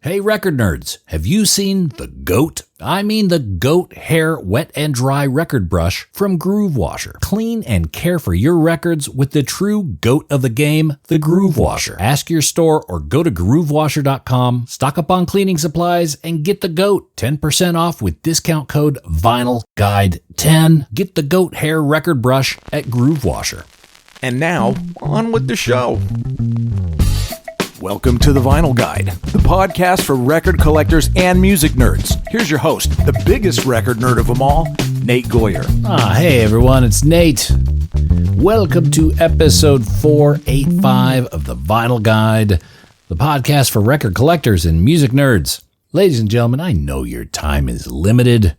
Hey record nerds, have you seen the GOAT? I mean the GOAT Hair Wet and Dry Record Brush from Groove Washer. Clean and care for your records with the true GOAT of the game, the Groove Washer. Ask your store or go to groovewasher.com, stock up on cleaning supplies, and get the GOAT 10% off with discount code VinylGuide10. Get the GOAT Hair Record Brush at Groove Washer. And now, on with the show. Welcome to the Vinyl Guide, the podcast for record collectors and music nerds. Here's your host, the biggest record nerd of them all, Nate Goyer. Hey everyone, it's Nate. Welcome to episode 485 of the Vinyl Guide, the podcast for record collectors and music nerds. Ladies and gentlemen, I know your time is limited.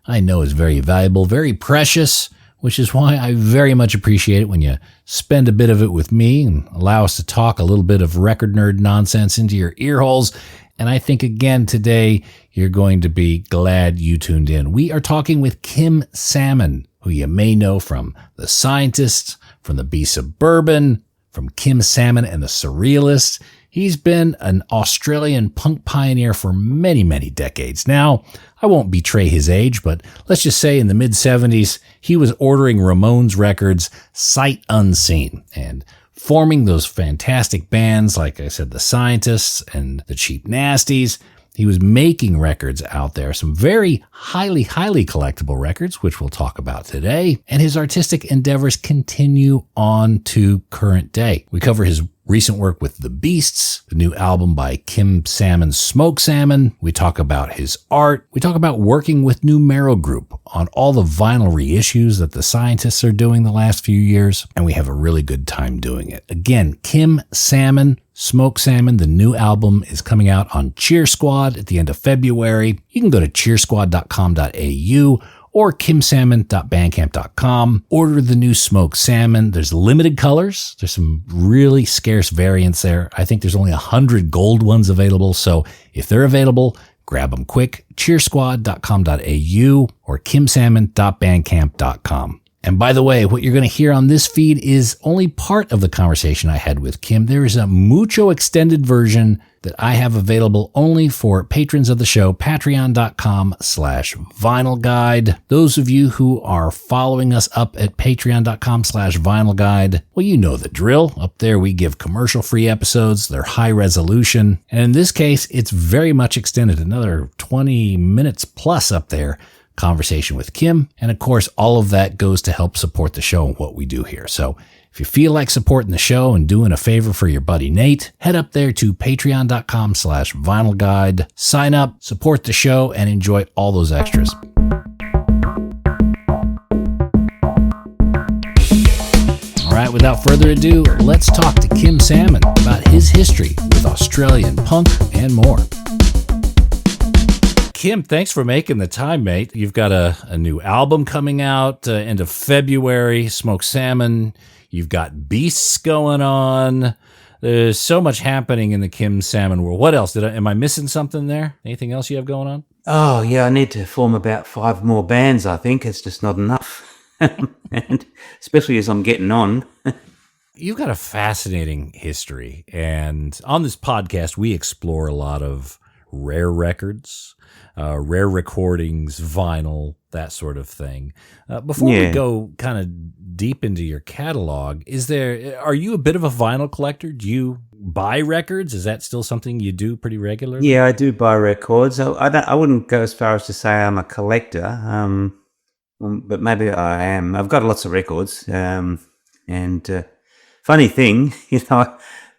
I know it's very valuable, very precious, which is why I very much appreciate it when you spend a bit of it with me and allow us to talk a little bit of record nerd nonsense into your ear holes. And I think, again, today, you're going to be glad you tuned in. We are talking with Kim Salmon, who you may know from The Scientists, from the Be Suburban, from Kim Salmon and the Surrealists. He's been an Australian punk pioneer for many, many decades. Now, I won't betray his age, but let's just say in the mid-70s, he was ordering Ramones records sight unseen and forming those fantastic bands, like I said, The Scientists and the Cheap Nasties. He was making records out there, some very highly collectible records, which we'll talk about today. And his artistic endeavors continue on to current day. We cover his recent work with The Beasts, the new album by Kim Salmon's Smoke Salmon. We talk about his art. We talk about working with Numero Group on all the vinyl reissues that the Scientists are doing the last few years. And we have a really good time doing it. Again, Kim Salmon, Smoke Salmon, the new album is coming out on Cheer Squad at the end of February. You can go to cheersquad.com.au or kimsalmon.bandcamp.com. Order the new Smoke Salmon. There's limited colors. There's some really scarce variants there. I think there's only 100 gold ones available. So if they're available, grab them quick. cheersquad.com.au or kimsalmon.bandcamp.com. And by the way, what you're going to hear on this feed is only part of the conversation I had with Kim. There is a mucho extended version that I have available only for patrons of the show, patreon.com/vinylguide. Those of you who are following us up at patreon.com/vinylguide, well, you know the drill. Up there, we give commercial-free episodes. They're high resolution. And in this case, it's very much extended, another 20 minutes plus up there. Conversation with Kim. And of course, all of that goes to help support the show and what we do here. So if you feel like supporting the show and doing a favor for your buddy Nate, head up there to patreon.com/vinylguide, sign up, support the show, and enjoy all those extras. All right, without further ado, let's talk to Kim Salmon about his history with Australian punk and more. Kim, thanks for making the time, mate. You've got a new album coming out end of February, Smoke Salmon. You've got Beasts going on. There's so much happening in the Kim Salmon world. What else? Am I missing something there? Anything else you have going on? Oh, yeah, I need to form about 5 more bands, I think. It's just not enough. And especially as I'm getting on. You've got a fascinating history. And on this podcast, we explore a lot of rare records, rare recordings, vinyl, that sort of thing. Before we go kind of deep into your catalog, are you a bit of a vinyl collector? Do you buy records? Is that still something you do pretty regularly? Yeah, I do buy records. I wouldn't go as far as to say I'm a collector, but maybe I am. I've got lots of records. Funny thing,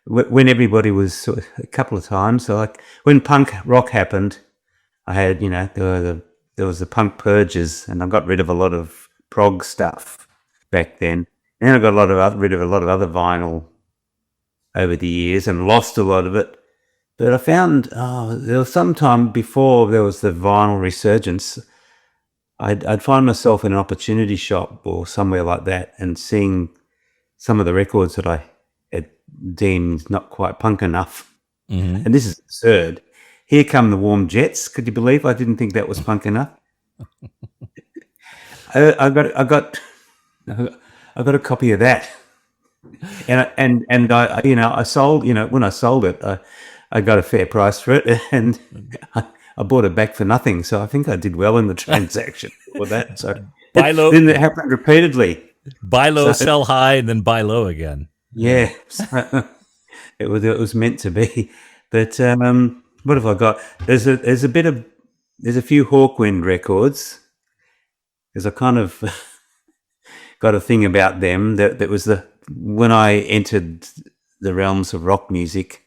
when everybody was a couple of times, so like when punk rock happened, I had, there was the punk purges, and I got rid of a lot of prog stuff back then. And I got rid of a lot of other vinyl over the years and lost a lot of it. But I found there was some time before there was the vinyl resurgence, I'd find myself in an opportunity shop or somewhere like that and seeing some of the records that I had deemed not quite punk enough. Mm-hmm. And this is absurd. Here Come the Warm Jets. Could you believe I didn't think that was punk enough? I got a copy of that, and I sold. When I sold it, I got a fair price for it, and I bought it back for nothing. So I think I did well in the transaction for that. So Buy low, then it happened repeatedly. buy low, sell high, and then buy low again. Yeah, so it was meant to be. But what have I got? There's a few Hawkwind records. Because I kind of got a thing about them that was when I entered the realms of rock music,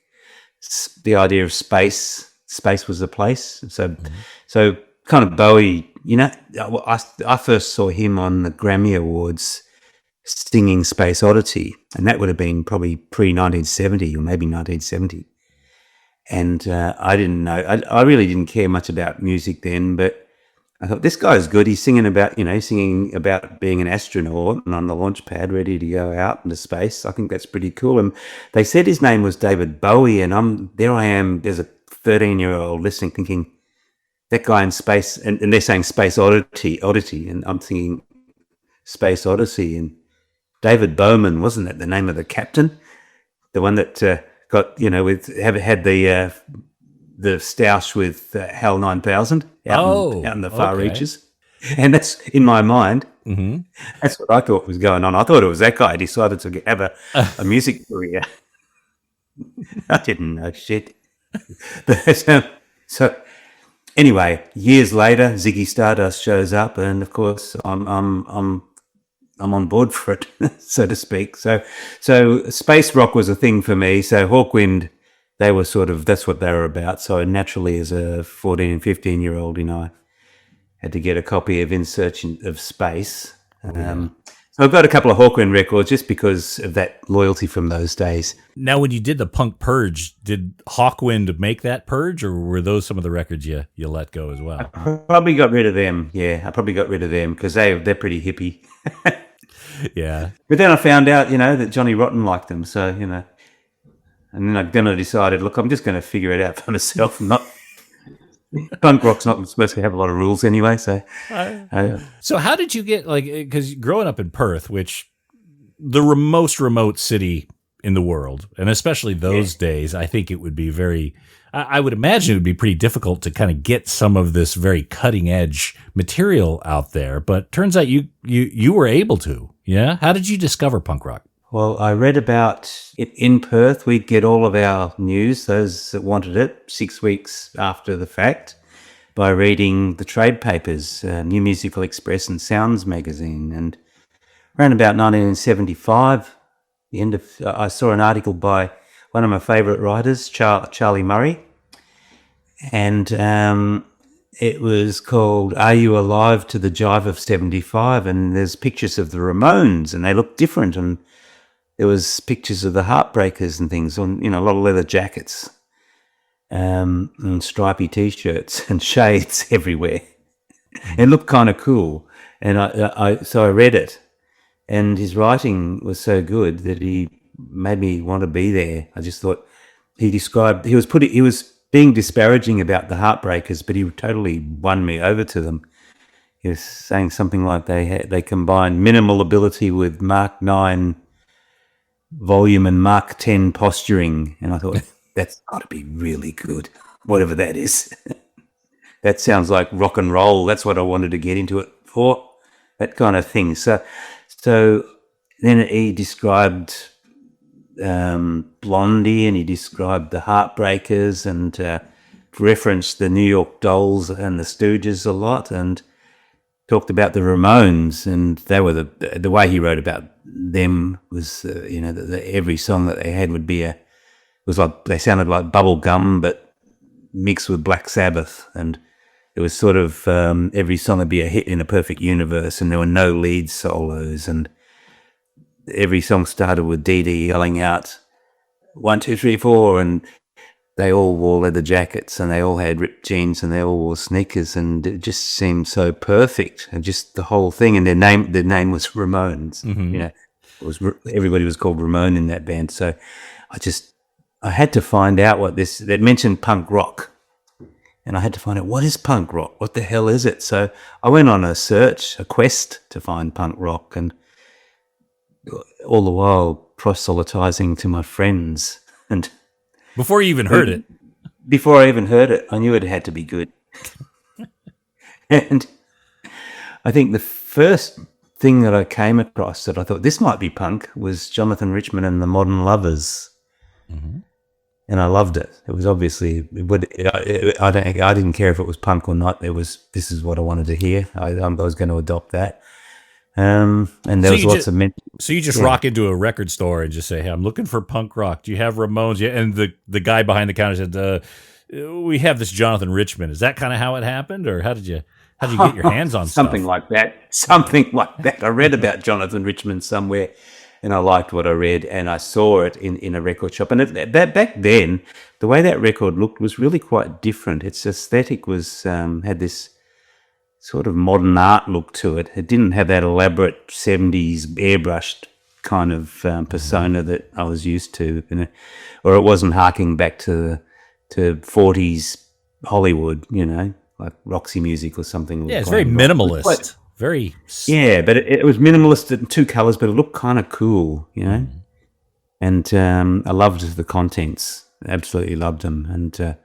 the idea of space was the place. So kind of Bowie, I first saw him on the Grammy Awards singing Space Oddity, and that would have been probably pre-1970 or maybe 1970. And I didn't know, I really didn't care much about music then, but I thought, this guy's good. He's singing about being an astronaut and on the launch pad ready to go out into space. I think that's pretty cool. And they said his name was David Bowie, and there I am, there's a 13-year-old listening thinking, that guy in space, and they're saying Space Oddity, and I'm thinking Space Odyssey. And David Bowman, wasn't that the name of the captain? The one that got, had the stoush with HAL 9000 out in the far reaches. And that's, in my mind, that's what I thought was going on. I thought it was that guy decided to have a music career. I didn't know shit. But, so anyway, years later, Ziggy Stardust shows up, and of course, I'm on board for it, so to speak. So space rock was a thing for me. So Hawkwind, they were that's what they were about. So naturally, as a 14 and 15-year-old, I had to get a copy of In Search of Space. So I've got a couple of Hawkwind records just because of that loyalty from those days. Now, when you did the punk purge, did Hawkwind make that purge, or were those some of the records you let go as well? I probably got rid of them. Yeah, I probably got rid of them because they're pretty hippie. Yeah. But then I found out, that Johnny Rotten liked them. So, and then I decided, look, I'm just going to figure it out for myself. Punk rock's not supposed to have a lot of rules anyway. So, so how did you get, because growing up in Perth, which the most remote city in the world, and especially those days, I think it would be I would imagine it would be pretty difficult to kind of get some of this very cutting edge material out there. But turns out you were able to. Yeah. How did you discover punk rock? Well, I read about it in Perth. We'd get all of our news, those that wanted it, 6 weeks after the fact, by reading the trade papers, New Musical Express and Sounds magazine. And around about 1975, I saw an article by one of my favourite writers, Charlie Murray, and it was called "Are You Alive to the Jive of '75?" And there's pictures of the Ramones, and they look different, and there was pictures of the Heartbreakers and things on, a lot of leather jackets, and stripy T-shirts and shades everywhere. It looked kind of cool, and so I read it, and his writing was so good that he made me want to be there. I just thought he was being disparaging about the Heartbreakers, but he totally won me over to them. He was saying something like they combined minimal ability with Mark 9 volume and Mark 10 posturing, and I thought that's got to be really good, whatever that is. That sounds like rock and roll. That's what I wanted to get into it for, that kind of thing. So then he described Blondie, and he described the Heartbreakers, and referenced the New York Dolls and the Stooges a lot, and talked about the Ramones, and they were the way he wrote about them was every song that they had was like they sounded like bubble gum but mixed with Black Sabbath, and it was sort of every song would be a hit in a perfect universe, and there were no lead solos, and every song started with Dee Dee yelling out 1, 2, 3, 4, and they all wore leather jackets, and they all had ripped jeans, and they all wore sneakers, and it just seemed so perfect, and just the whole thing. And their name was Ramones. Mm-hmm. Everybody was called Ramone in that band. So I had to find out they mentioned punk rock, and I had to find out, what is punk rock? What the hell is it? So I went on a quest to find punk rock, and all the while proselytizing to my friends, and before you even heard it. before I even heard it, I knew it had to be good. And I think the first thing that I came across that I thought this might be punk was Jonathan Richman and the Modern Lovers. Mm-hmm. And I loved it. It was obviously, I didn't care if it was punk or not. This is what I wanted to hear. I was going to adopt that. And there was lots of men. So you just rock into a record store and just say, "Hey, I'm looking for punk rock. Do you have Ramones?" Yeah, and the guy behind the counter said, "We have this Jonathan Richman." Is that kind of how it happened, or how did you get your hands on something stuff? like that? Something like that. I read about Jonathan Richman somewhere, and I liked what I read, and I saw it in a record shop. And back then, the way that record looked was really quite different. Its aesthetic was had this sort of modern art look to it. It didn't have that elaborate 70s airbrushed kind of persona that I was used to, or it wasn't harking back to 40s Hollywood, like Roxy Music or something. Yeah, it's very minimalist. Yeah, but it was minimalist in two colors, but it looked kind of cool, And I loved the contents, absolutely loved them, and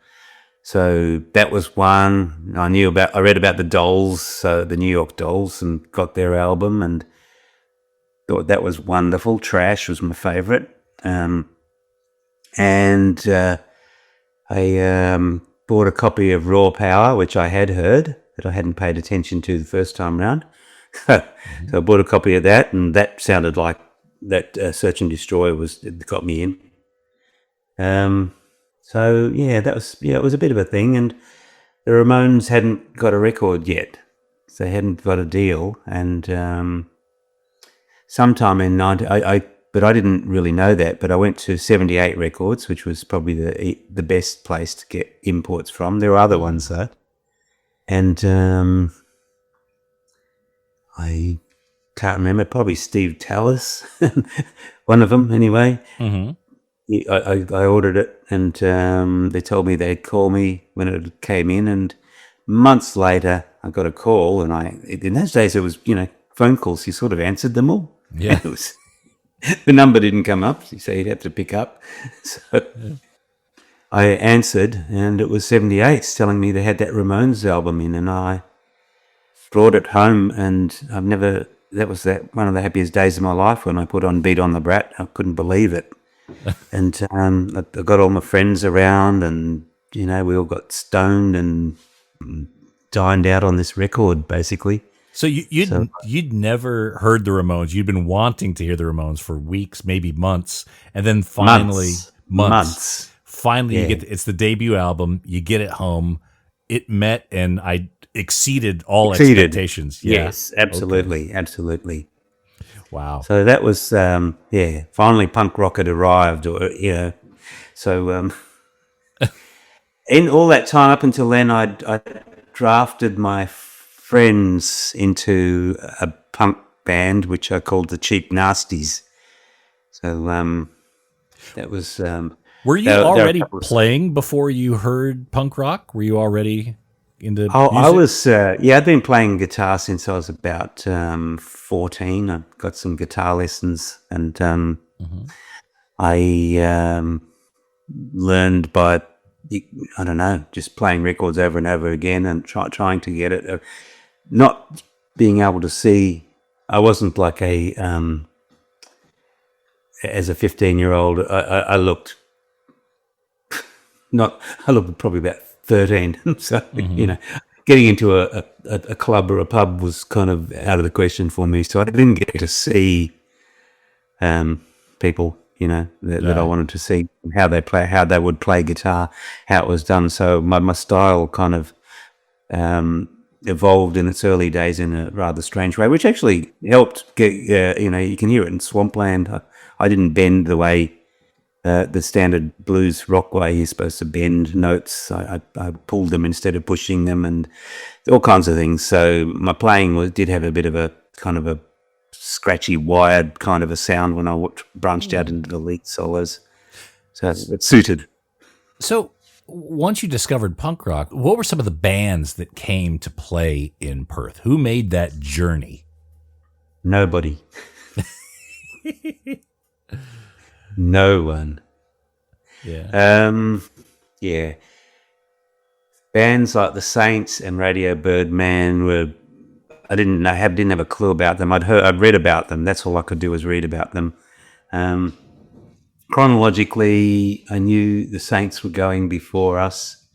so that was one. I read about the Dolls, the New York Dolls, and got their album, and thought that was wonderful. Trash was my favorite, and I bought a copy of Raw Power, which I had heard that I hadn't paid attention to the first time round. So I bought a copy of that, and that sounded like that Search and Destroy got me in. So it was a bit of a thing, and the Ramones hadn't got a record yet, so they hadn't got a deal, and sometime in but I didn't really know that, but I went to 78 Records, which was probably the best place to get imports from. There were other ones though, and I can't remember, probably Steve Tallis, one of them anyway. Mm-hmm. I ordered it, and they told me they'd call me when it came in, and months later I got a call, and in those days it was, phone calls, you sort of answered them all. Yeah. The number didn't come up, so you'd have to pick up. So I answered, and it was 78 telling me they had that Ramones album in, and I brought it home, and that was one of the happiest days of my life when I put on Beat on the Brat. I couldn't believe it. And I got all my friends around, and we all got stoned and dined out on this record, basically. So you'd never heard the Ramones. You'd been wanting to hear the Ramones for weeks, maybe months, and then finally months. Finally, you get it's the debut album. You get it home. It met and I exceeded expectations. Yeah. Yes, absolutely, absolutely. Wow. So that was, finally punk rock had arrived, So in all that time up until then, I drafted my friends into a punk band, which I called the Cheap Nasties. So that was... Were you already playing before you heard punk rock? Were you already into music? I was, I'd been playing guitar since I was about 14. I got some guitar lessons, and I learned by, I don't know, just playing records over and over again and trying to get it. Not being able to see, I wasn't like as a 15-year-old, I looked probably about 13. So, getting into a club or a pub was kind of out of the question for me. So I didn't get to see people, that I wanted to see, how they would play guitar, how it was done. So my style kind of evolved in its early days in a rather strange way, which actually helped get, you can hear it in Swampland. I didn't bend the way the standard blues rock way you're supposed to bend notes. I pulled them instead of pushing them, and all kinds of things. So my playing did have a bit of a kind of a scratchy, wired kind of a sound when I branched out into the lead solos. So it suited. So once you discovered punk rock, what were some of the bands that came to play in Perth? Who made that journey? Nobody. No one. Yeah. bands like the Saints and Radio Birdman were. I didn't have a clue about them. I'd read about them. That's all I could do was read about them. Chronologically, I knew the Saints were going before us.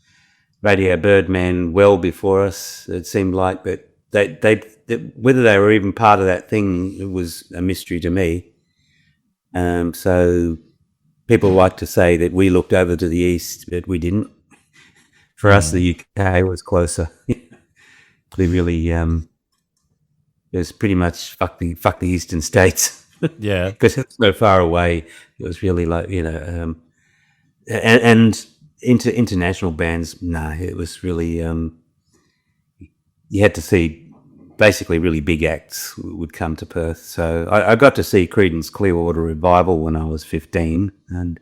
Radio Birdman well before us. It seemed like, but they whether they were even part of that thing, it was a mystery to me. So people like to say that we looked over to the east, but we didn't. For us, the UK was closer. We really, it was pretty much fuck the eastern states. Yeah, because it's so far away. It was really like and into international bands. It was really you had to see basically really big acts would come to Perth. So I got to see Creedence Clearwater Revival when I was 15, and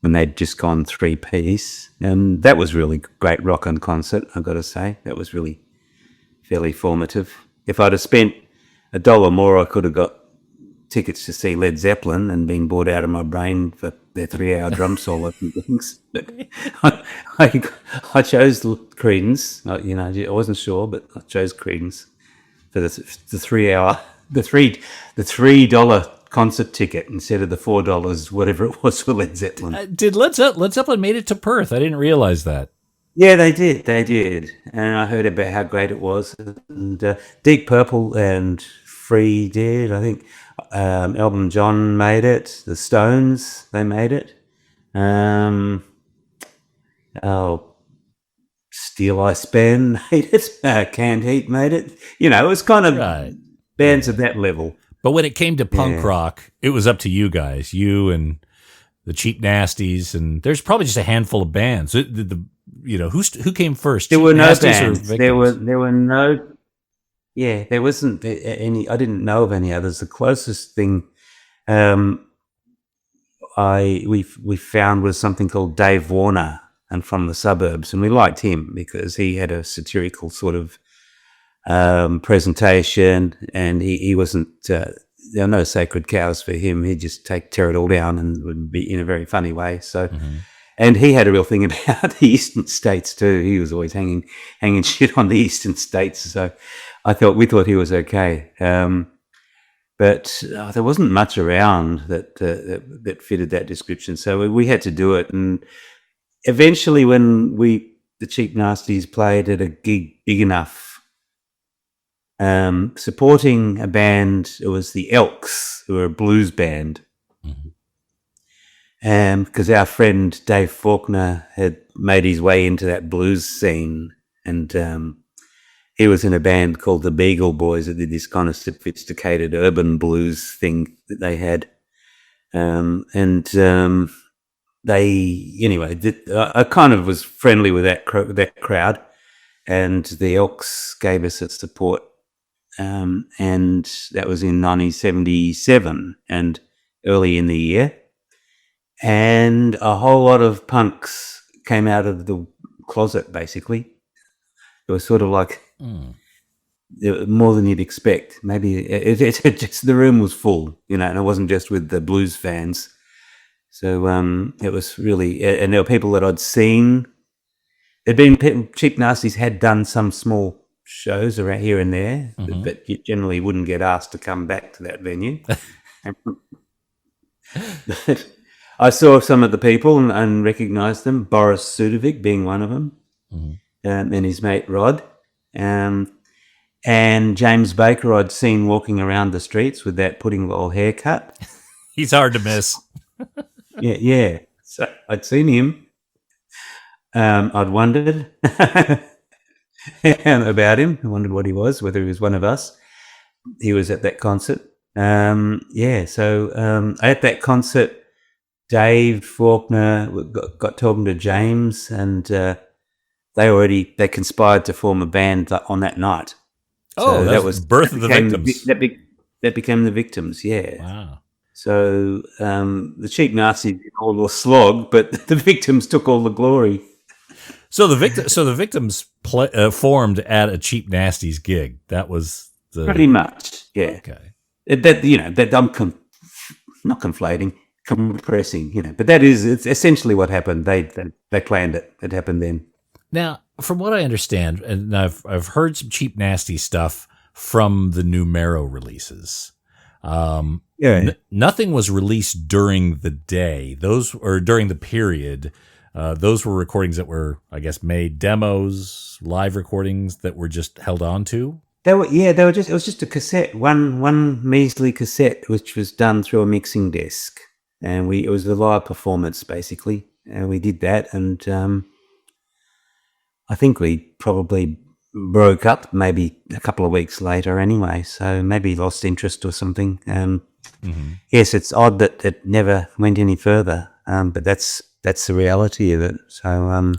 when they'd just gone 3-piece, and that was really great rock and concert. I've got to say that was really fairly formative. If I'd have spent $1 more, I could have got tickets to see Led Zeppelin and been bored out of my brain for their 3-hour drum solo and things. But I chose Creedence. I wasn't sure, but I chose Creedence for the $3 concert ticket instead of the $4 whatever it was for Led Zeppelin. Did Led Zeppelin made it to Perth? I didn't realize that. Yeah, they did, and I heard about how great it was. And Deep Purple and Free did, I think. Elton John made it. The Stones, they made it. Steel Ice Band made it. Canned Heat made it. It was kind of bands of that level. But when it came to punk rock, it was up to you guys, you and the Cheap Nasties, and there's probably just a handful of bands. Who came first? There were no bands. There were no. Yeah, there wasn't any. I didn't know of any others. The closest thing we found was something called Dave Warner, and from the suburbs, and we liked him because he had a satirical sort of presentation, and he wasn't. There were no sacred cows for him. He'd just tear it all down, and would be in a very funny way. So. And he had a real thing about the eastern states too. He was always hanging shit on the eastern states. So we thought he was okay. But there wasn't much around that fitted that description. So we had to do it. And eventually when the Cheap Nasties played at a gig big enough, supporting a band, it was the Elks, who were a blues band. Because our friend Dave Faulkner had made his way into that blues scene, and he was in a band called the Beagle Boys that did this kind of sophisticated urban blues thing that they had. I kind of was friendly with that crowd, and the Elks gave us its support, and that was in 1977 and early in the year. And a whole lot of punks came out of the closet, basically. It was sort of like more than you'd expect. Maybe it just the room was full, and it wasn't just with the blues fans. So it was really, and there were people that I'd seen. Cheap Nasties had done some small shows around here and there, but you generally wouldn't get asked to come back to that venue. I saw some of the people and recognised them, Boris Sudovic being one of them, and his mate Rod. And James Baker I'd seen walking around the streets with that pudding-roll haircut. He's hard to miss. Yeah. So I'd seen him. I'd wondered about him. I wondered what he was, whether he was one of us. He was at that concert. So at that concert, Dave Faulkner got talking to James, and they conspired to form a band on that night. Oh, so that was birth of the Victims. That became the Victims. Yeah. Wow. So the Cheap Nasties did all the slog, but the Victims took all the glory. So the Victims formed at a Cheap Nasties gig. That was pretty much. Yeah. Okay. That I'm not conflating. Compressing, but it's essentially what happened. They planned it. It happened then. Now, from what I understand, and I've heard some Cheap Nasty stuff from the Numero releases. Nothing was released during the day. During the period. Those were recordings that were, I guess, made demos, live recordings that were just held on to. They were just, it was just a cassette, one measly cassette, which was done through a mixing desk. And it was a live performance basically. And we did that. And, I think we probably broke up maybe a couple of weeks later anyway. So maybe lost interest or something. Yes, it's odd that it never went any further. But that's the reality of it. So,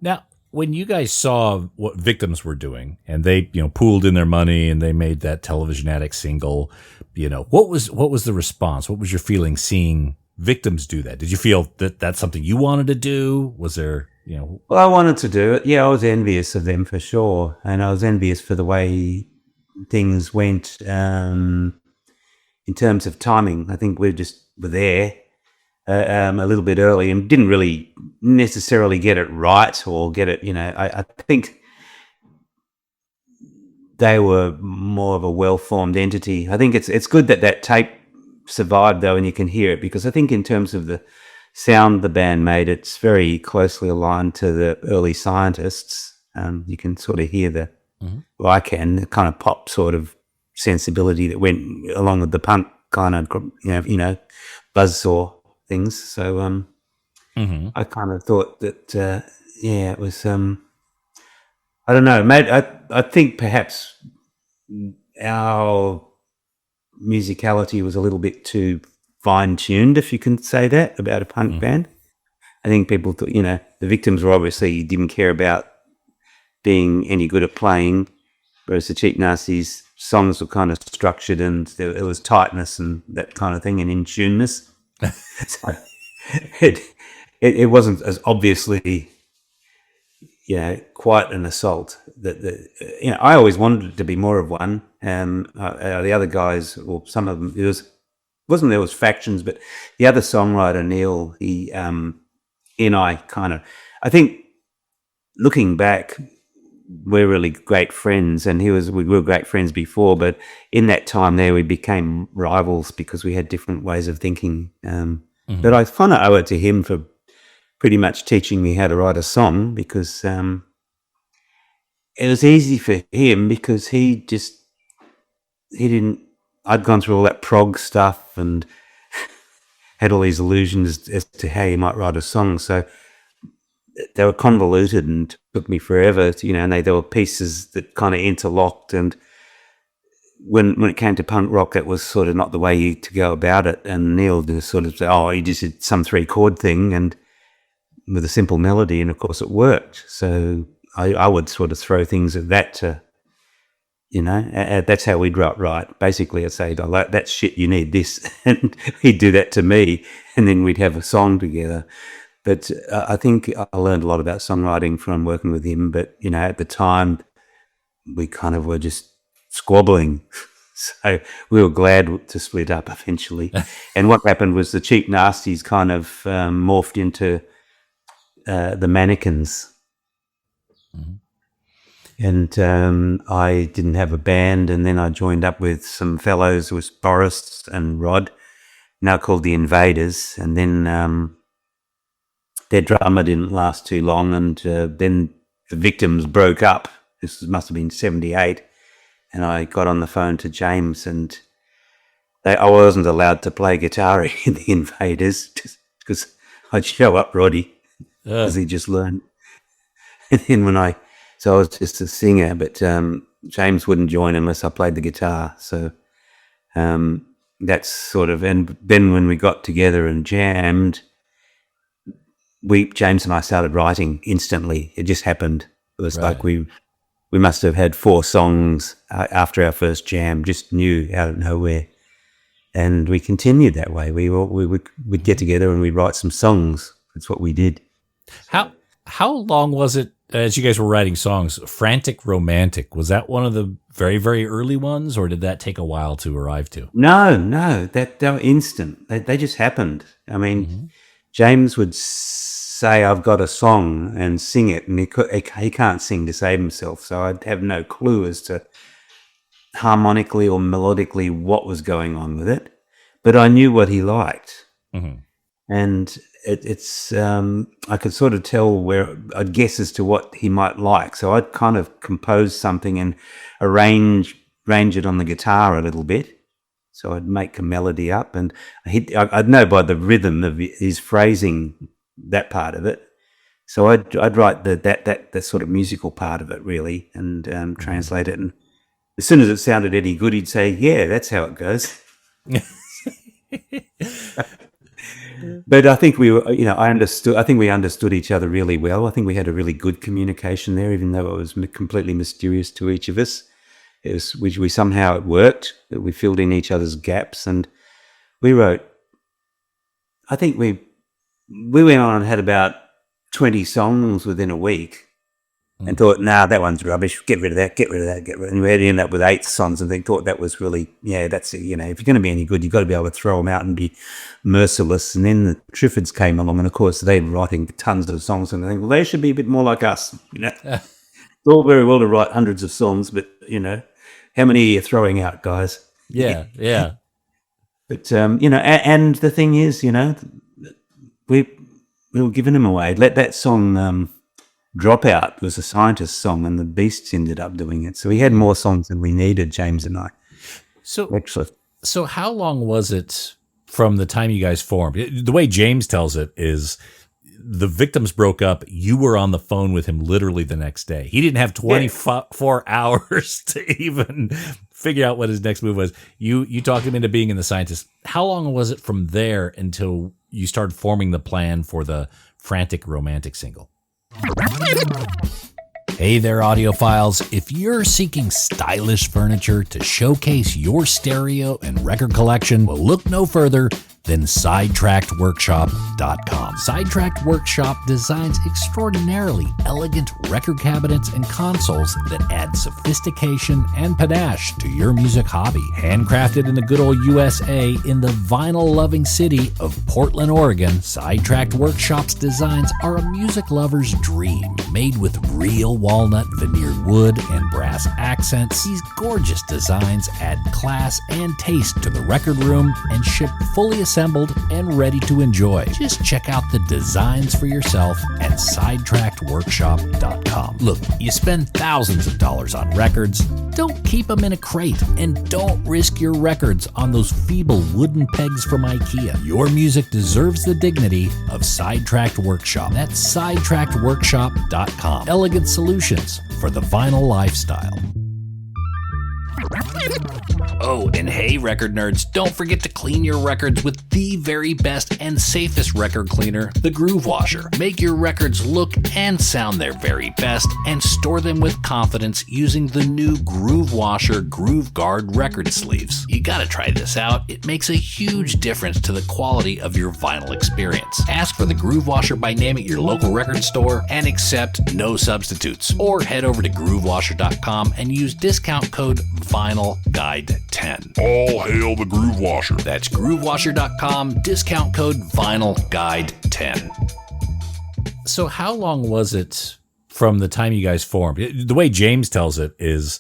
now, when you guys saw what Victims were doing, and they, pooled in their money and they made that Television Addict single, what was the response? What was your feeling seeing Victims do that? Did you feel that that's something you wanted to do? Was there, Well, I wanted to do it. Yeah, I was envious of them for sure, and I was envious for the way things went in terms of timing. I think we were there a little bit early and didn't really necessarily get it right or get it, I think they were more of a well-formed entity. I think it's good that tape survived though, and you can hear it, because I think in terms of the sound the band made, it's very closely aligned to the early Scientists. You can sort of hear the kind of pop sort of sensibility that went along with the punk kind of, buzzsaw things. So I kind of thought that, it was, I don't know, mate. I think perhaps our musicality was a little bit too fine-tuned, if you can say that, about a punk band. I think people thought, the Victims were obviously didn't care about being any good at playing, whereas the Cheap Nasties songs were kind of structured and there was tightness and that kind of thing, and in-tuneness. So it wasn't as obviously, quite an assault. I always wanted it to be more of one. The other guys, or some of them, there was factions, but the other songwriter, Neil, he and I think looking back, we're really great friends, and we were great friends before, but in that time there we became rivals because we had different ways of thinking. But I kind of owe it to him for pretty much teaching me how to write a song, because it was easy for him because I'd gone through all that prog stuff and had all these illusions as to how you might write a song. So they were convoluted and took me forever to, and there were pieces that kind of interlocked. And when it came to punk rock, that was sort of not the way to go about it. And Neil just sort of said, he just did some 3-chord thing and with a simple melody. And of course it worked. So I would sort of throw things at that to, that's how we'd write. Basically, I'd say, that's shit, you need this. And he'd do that to me, and then we'd have a song together. But I think I learned a lot about songwriting from working with him. But, at the time, we kind of were just squabbling. So we were glad to split up eventually. And what happened was the Cheap Nasties kind of morphed into the Mannequins. And I didn't have a band, and then I joined up with some fellows. It was Boris and Rod, now called the Invaders. And then their drummer didn't last too long, and then the Victims broke up. This must have been 78. And I got on the phone to James, and I wasn't allowed to play guitar in the Invaders just because I'd show up Roddy, as he just learned. And then so I was just a singer, but James wouldn't join unless I played the guitar. So that's sort of, and then when we got together and jammed, James and I started writing instantly. It just happened. It was like we must have had 4 songs after our first jam, just new out of nowhere. And we continued that way. We'd get together and we'd write some songs. That's what we did. How long was it as you guys were writing songs? Frantic Romantic, was that one of the very, very early ones, or did that take a while to arrive to? No, they were instant. They just happened. I mean, James would say I've got a song and sing it, and he can't sing to save himself, so I'd have no clue as to harmonically or melodically what was going on with it, but I knew what he liked. Mm-hmm. And it's I could sort of tell where I'd guess as to what he might like. So I'd kind of compose something and arrange it on the guitar a little bit. So I'd make a melody up, and I'd know by the rhythm of his phrasing that part of it. So I'd write that sort of musical part of it really, and translate it. And as soon as it sounded any good, he'd say, "Yeah, that's how it goes." But I think we were, I think we understood each other really well. I think we had a really good communication there, even though it was completely mysterious to each of us. We somehow it worked. We filled in each other's gaps, and we wrote. I think we went on and had about 20 songs within a week, and thought, "Nah, that one's rubbish. Get rid of that. Get rid of that. Get rid." And we ended up with 8 songs, and they thought that was really, that's it. If you're going to be any good, you've got to be able to throw them out and be merciless. And then the Triffids came along, and of course they're writing tons of songs, and I think, well, they should be a bit more like us. It's all very well to write hundreds of songs, but how many are you throwing out, guys? Yeah. But and the thing is, we were giving them away. Let that song. Dropout was a Scientist song, and the Beasts ended up doing it. So we had more songs than we needed, James and I. So actually, so how long was it from the time you guys formed? The way James tells it is the Victims broke up. You were on the phone with him literally the next day. He didn't have 24 hours to even figure out what his next move was. You talked him into being in the Scientist. How long was it from there until you started forming the plan for the Frantic Romantic single? Hey there, audiophiles. If you're seeking stylish furniture to showcase your stereo and record collection, well, look no further than SidetrackedWorkshop.com. Sidetracked Workshop designs extraordinarily elegant record cabinets and consoles that add sophistication and panache to your music hobby. Handcrafted in the good old USA in the vinyl-loving city of Portland, Oregon, Sidetracked Workshop's designs are a music lover's dream. Made with real walnut veneered wood and brass accents, these gorgeous designs add class and taste to the record room and ship fully assembled and ready to enjoy. Just check out the designs for yourself at SidetrackedWorkshop.com. Look, you spend thousands of dollars on records. Don't keep them in a crate, and don't risk your records on those feeble wooden pegs from IKEA. Your music deserves the dignity of Sidetracked Workshop. That's SidetrackedWorkshop.com. Elegant solutions for the vinyl lifestyle. Oh, and hey, record nerds, don't forget to clean your records with the very best and safest record cleaner, the Groove Washer. Make your records look and sound their very best and store them with confidence using the new Groove Washer Groove Guard record sleeves. You gotta try this out. It makes a huge difference to the quality of your vinyl experience. Ask for the Groove Washer by name at your local record store and accept no substitutes. Or head over to groovewasher.com and use discount code VINYLGUIDE10. All hail the Groove Washer. That's groovewasher.com, discount code VINYLGUIDE10. So how long was it from the time you guys formed? The way James tells it is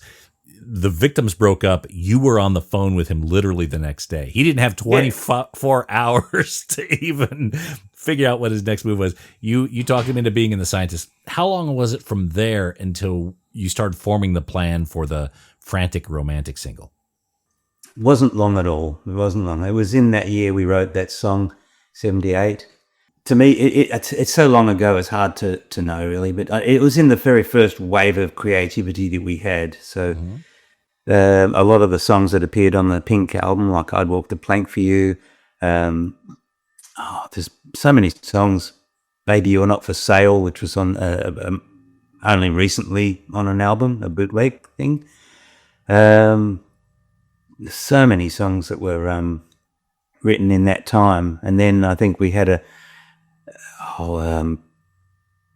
the Victims broke up. You were on the phone with him literally the next day. He didn't have 24 hours to even figure out what his next move was. You talked him into being in the Scientist. How long was it from there until you started forming the plan for the Frantic Romantic single? It wasn't long at all. It wasn't long. It was in that year we wrote that song, 78. To me, it's so long ago, it's hard to know really, but it was in the very first wave of creativity that we had. So a lot of the songs that appeared on the Pink album, like I'd Walk the Plank for You, there's so many songs. Baby You're Not for Sale, which was on only recently on an album, a bootleg thing. So many songs that were written in that time. And then I think we had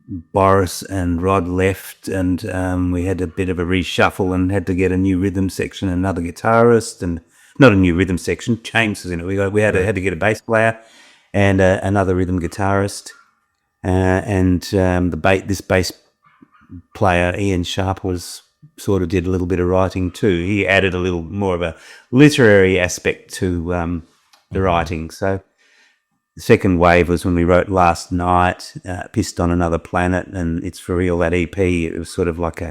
Boris and Rod left, and we had a bit of a reshuffle and had to get a new rhythm section, another guitarist, and not a new rhythm section, James was in it. We had to get a bass player and another rhythm guitarist. and this bass player Ian Sharp did a little bit of writing too. He added a little more of a literary aspect to the writing. So the second wave was when we wrote Last Night, Pissed on Another Planet, and It's For Real, that EP. It was sort of like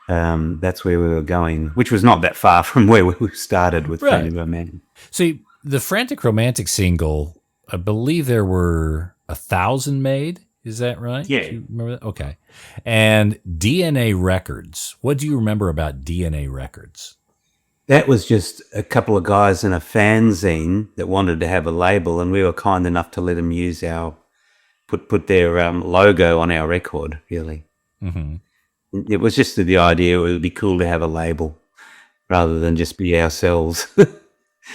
that's where we were going, which was not that far from where we started with Frantic Romantic. See, the Frantic Romantic single, I believe there were 1,000 made. Is that right? Yeah. Do you remember that? Okay. And DNA Records. What do you remember about DNA Records? That was just a couple of guys in a fanzine that wanted to have a label, and we were kind enough to let them use put their logo on our record, really. Mm-hmm. It was just the idea it would be cool to have a label rather than just be ourselves.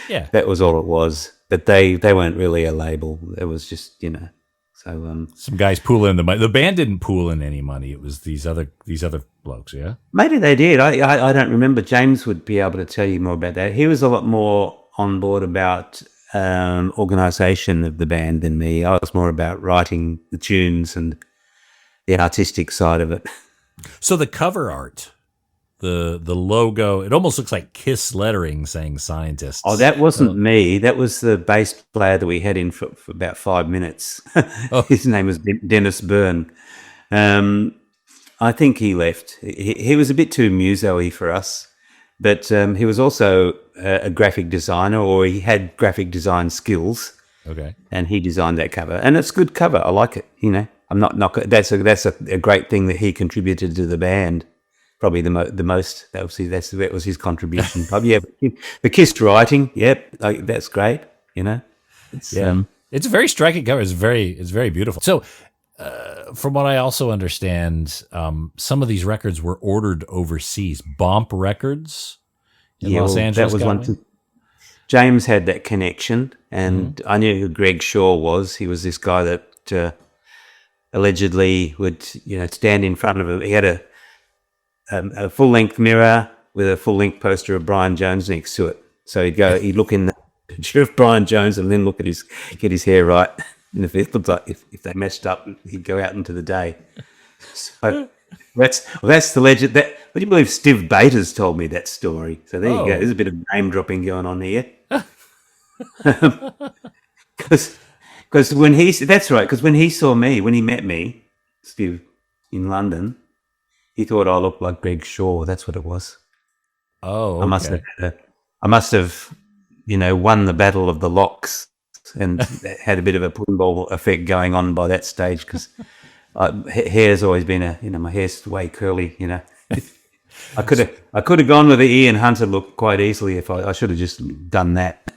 Yeah. That was all it was. But they weren't really a label. It was just, so some guys pool in the money. The band didn't pool in any money. It was these other blokes, yeah? Maybe they did. I don't remember. James would be able to tell you more about that. He was a lot more on board about organisation of the band than me. I was more about writing the tunes and the artistic side of it. So the cover art, the logo, it almost looks like Kiss lettering saying scientists. Oh, that wasn't me. That was the bass player that we had in for about 5 minutes. His name was Dennis Byrne. I think he left. He was a bit too muso-y for us, but he was also a graphic designer, or he had graphic design skills. Okay. And he designed that cover, and it's a good cover. I like it. I'm not that's a great thing that he contributed to the band. Probably the most. That was his contribution. Probably, the Kiss writing. Yep, that's great. It's a very striking cover. It's very beautiful. So, from what I also understand, some of these records were ordered overseas. Bomp Records in Los Angeles. That was one thing. James had that connection, and I knew who Greg Shaw was. He was this guy that allegedly would, stand in front of him. He had a full-length mirror with a full-length poster of Brian Jones next to it. So he'd look in the picture of Brian Jones and then get his hair right. And if it looked like if they messed up, he'd go out into the day. So that's the legend. Would you believe Steve Bater's told me that story? So there you go. There's a bit of name dropping going on here. Because when he saw me, when he met me, Steve, in London, he thought I looked like Greg Shaw. That's what it was. Oh, okay. I must have, won the Battle of the Locks and had a bit of a pinball effect going on by that stage, because hair's always been my hair's way curly. I could have gone with the Ian Hunter look quite easily if I should have just done that.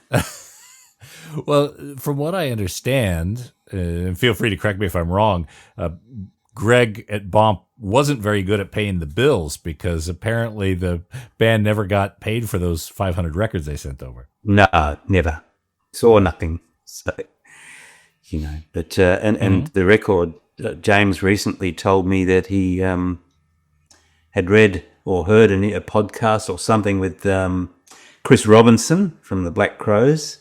Well, from what I understand, and feel free to correct me if I'm wrong, Greg at Bomp wasn't very good at paying the bills, because apparently the band never got paid for those 500 records they sent over. No, never. Saw nothing. So, but and the record, James recently told me that he had read or heard a podcast or something with Chris Robinson from the Black Crowes,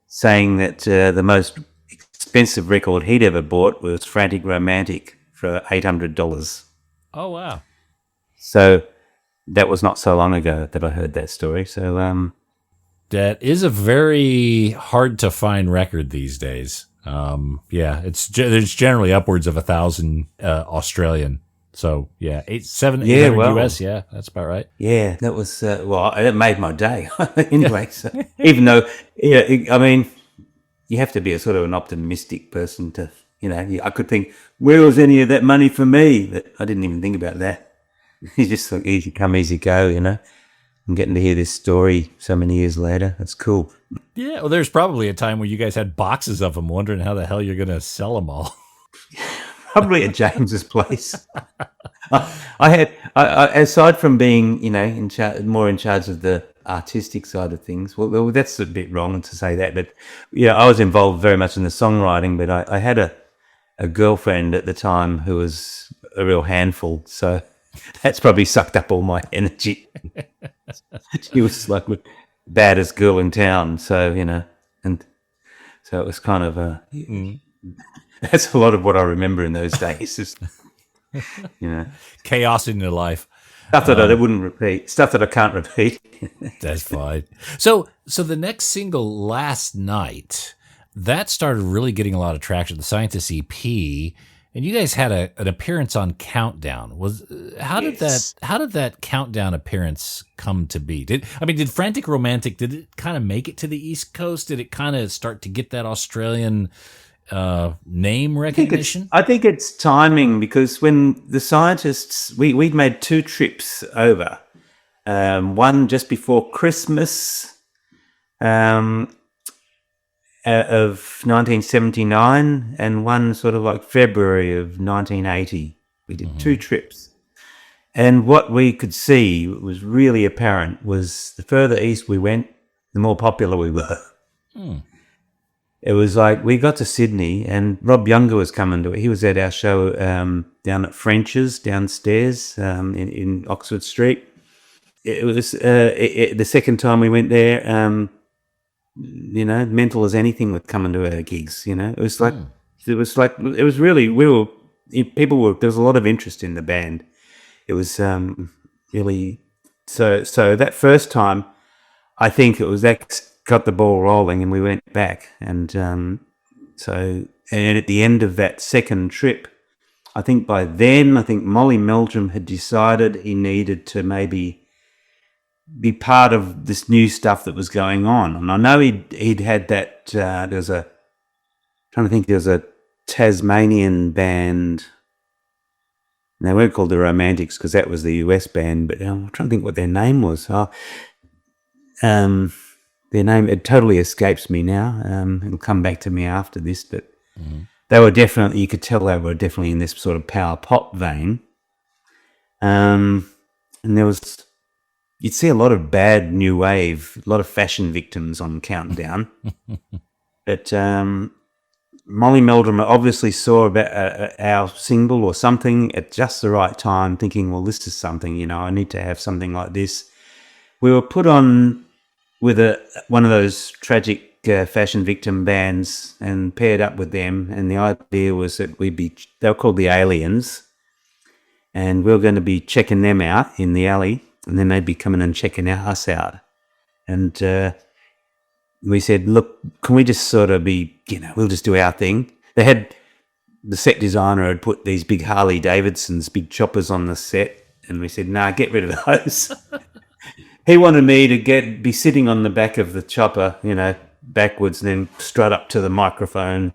saying that the most expensive record he'd ever bought was Frantic Romantic for $800. Oh, wow. So that was not so long ago that I heard that story. So that is a very hard to find record these days. There's generally upwards of 1,000 Australian. So yeah, 800 US. Yeah, that's about right. Yeah, that was it made my day. Anyway, so even though I mean, you have to be a sort of an optimistic person to, I could think, where was any of that money for me? But I didn't even think about that. It's just like easy come, easy go, I'm getting to hear this story so many years later. That's cool. Yeah, well, there's probably a time where you guys had boxes of them, wondering how the hell you're going to sell them all. Probably at James's place. I had, aside from being, more in charge of the artistic side of things. Well, that's a bit wrong to say that, but I was involved very much in the songwriting. But I had a girlfriend at the time who was a real handful, so that's probably sucked up all my energy. She was like the baddest girl in town, so and so it was kind of that's a lot of what I remember in those days. Just, Chaos in your life. stuff that I wouldn't repeat, stuff that I can't repeat. That's fine. So the next single, Last Night, that started really getting a lot of traction. The Scientist EP, and you guys had an appearance on Countdown. How did that Countdown appearance come to be? Did Frantic Romantic, did it kind of make it to the East Coast? Did it kind of start to get that Australian name recognition? I think it's timing, because when the Scientists, we'd made 2 trips over. One just before Christmas of 1979, and one sort of like February of 1980. We did 2 trips. And what we could see was really apparent was the further east we went, the more popular we were. It was like we got to Sydney and Rob Younger was coming to it. He was at our show down at French's downstairs in Oxford Street. It was the second time we went there. Mental as anything with coming to our gigs. It was like there was really there was a lot of interest in the band. It was really so that first time, I think it was that got the ball rolling, and we went back, and at the end of that second trip, I think by then, Molly Meldrum had decided he needed to maybe be part of this new stuff that was going on. And I know he'd had that, there was a Tasmanian band. And they weren't called the Romantics because that was the US band, but I'm trying to think what their name was. Their name, it totally escapes me now. It'll come back to me after this, but they were definitely, you could tell they were definitely in this sort of power pop vein. And there was, you'd see a lot of bad new wave, a lot of Fashion Victims on Countdown. But Molly Meldrum obviously saw about our single or something at just the right time, thinking, well, this is something, I need to have something like this. We were put on with one of those tragic Fashion Victim bands and paired up with them, and the idea was that they were called the Aliens, and we were going to be checking them out in the alley, and then they'd be coming and checking us out. And we said, look, can we just sort of be, we'll just do our thing. The set designer had put these big Harley Davidsons, big choppers on the set, and we said, nah, get rid of those. He wanted me to be sitting on the back of the chopper, backwards, and then strut up to the microphone.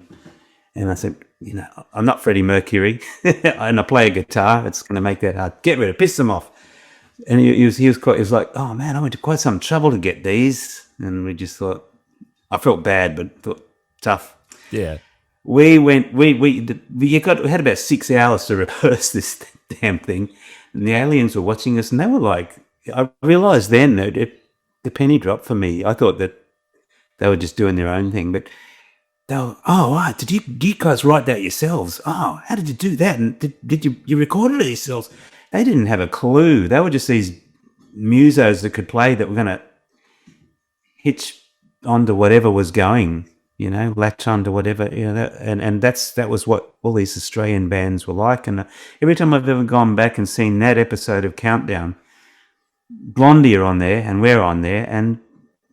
And I said, I'm not Freddie Mercury, and I play a guitar. It's going to make that hard. Get rid of it, piss them off. And he was like, oh man, I went to quite some trouble to get these. And we just thought, I felt bad, but thought tough. Yeah. We had about 6 hours to rehearse this damn thing, and the aliens were watching us, and they were like, I realised then that the penny dropped for me. I thought that they were just doing their own thing, but they were, oh, right, did you guys write that yourselves? Oh, how did you do that? And did you record it yourselves? They didn't have a clue. They were just these musos that could play that were going to hitch onto whatever was going, latch onto whatever, and that was what all these Australian bands were like. And every time I've ever gone back and seen that episode of Countdown, Blondie are on there and we're on there, and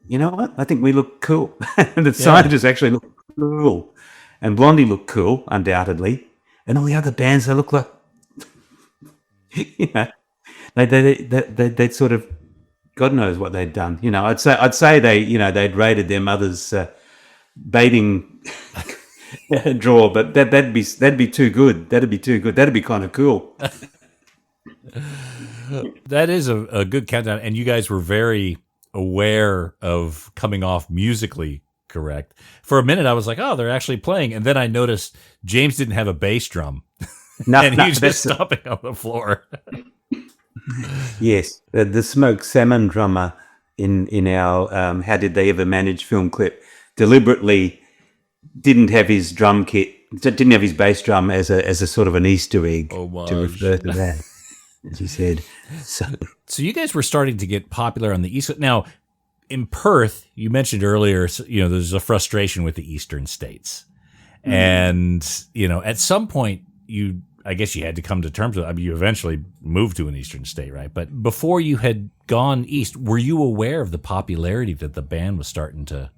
you know what? I think we look cool. The Scientists actually look cool, and Blondie looked cool, undoubtedly, and all the other bands, they look like, they'd sort of, God knows what they'd done. I'd say they'd raided their mother's baiting drawer, but that'd be too good. That'd be too good. That'd be kind of cool. That is a good countdown, and you guys were very aware of coming off musically correct. For a minute, I was like, oh, they're actually playing, and then I noticed James didn't have a bass drum, and he was just stomping on the floor. Yes, the Smoked Salmon drummer in our How Did They Ever Manage film clip deliberately didn't have his drum kit, didn't have his bass drum as a sort of an Easter egg to refer to that. As you said. So you guys were starting to get popular on the East. Now, in Perth, you mentioned earlier, there's a frustration with the eastern states. And, at some point I guess you had to come to terms with it. I mean, you eventually moved to an eastern state, right? But before you had gone east, were you aware of the popularity that the band was starting to